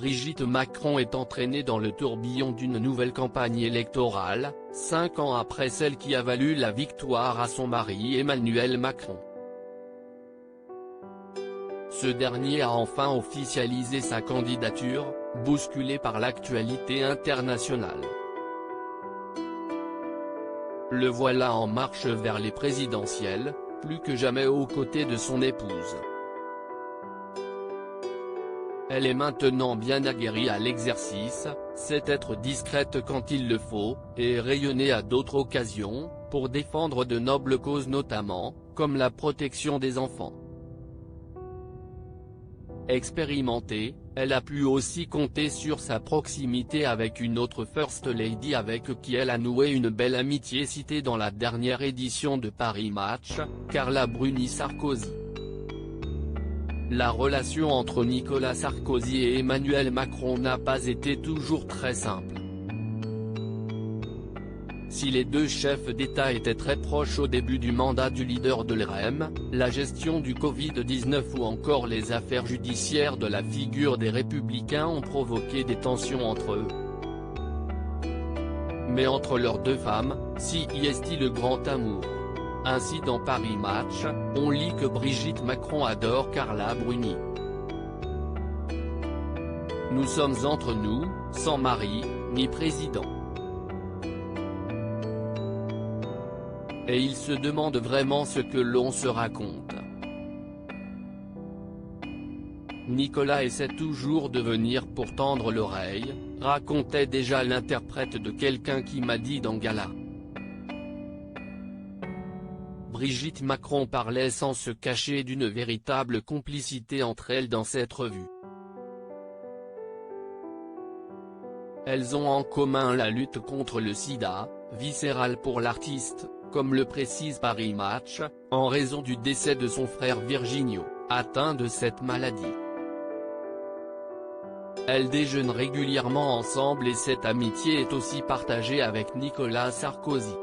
Brigitte Macron est entraînée dans le tourbillon d'une nouvelle campagne électorale, 5 ans après celle qui a valu la victoire à son mari Emmanuel Macron. Ce dernier a enfin officialisé sa candidature, bousculée par l'actualité internationale. Le voilà en marche vers les présidentielles, plus que jamais aux côtés de son épouse. Elle est maintenant bien aguerrie à l'exercice, sait être discrète quand il le faut, et rayonner à d'autres occasions, pour défendre de nobles causes notamment, comme la protection des enfants. Expérimentée, elle a pu aussi compter sur sa proximité avec une autre First Lady avec qui elle a noué une belle amitié citée dans la dernière édition de Paris Match, Carla Bruni-Sarkozy. La relation entre Nicolas Sarkozy et Emmanuel Macron n'a pas été toujours très simple. Si les deux chefs d'État étaient très proches au début du mandat du leader de l'REM, la gestion du Covid-19 ou encore les affaires judiciaires de la figure des Républicains ont provoqué des tensions entre eux. Mais entre leurs deux femmes, si y est-il le grand amour. Ainsi dans Paris Match, on lit que Brigitte Macron adore Carla Bruni. Nous sommes entre nous, sans mari, ni président. Et il se demande vraiment ce que l'on se raconte. Nicolas essaie toujours de venir pour tendre l'oreille, racontait déjà l'interprète de Quelqu'un qui m'a dit dans Gala. Brigitte Macron parlait sans se cacher d'une véritable complicité entre elles dans cette revue. Elles ont en commun la lutte contre le sida, viscérale pour l'artiste, comme le précise Paris Match, en raison du décès de son frère Virginio, atteint de cette maladie. Elles déjeunent régulièrement ensemble et cette amitié est aussi partagée avec Nicolas Sarkozy.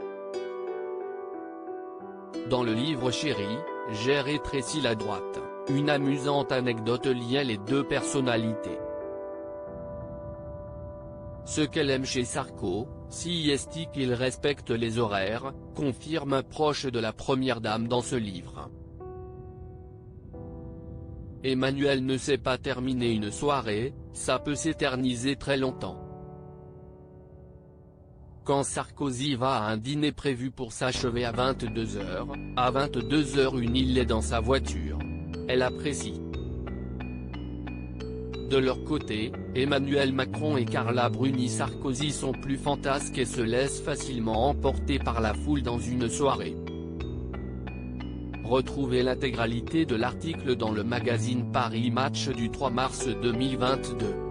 Dans le livre Chérie, j'ai rétréci la droite, une amusante anecdote liait les deux personnalités. Ce qu'elle aime chez Sarko, si est qu'il respecte les horaires, confirme un proche de la première dame dans ce livre. Emmanuel ne sait pas terminer une soirée, ça peut s'éterniser très longtemps. Quand Sarkozy va à un dîner prévu pour s'achever à 22h, à 22h01 il est dans sa voiture. Elle apprécie. De leur côté, Emmanuel Macron et Carla Bruni-Sarkozy sont plus fantasques et se laissent facilement emporter par la foule dans une soirée. Retrouvez l'intégralité de l'article dans le magazine Paris Match du 3 mars 2022.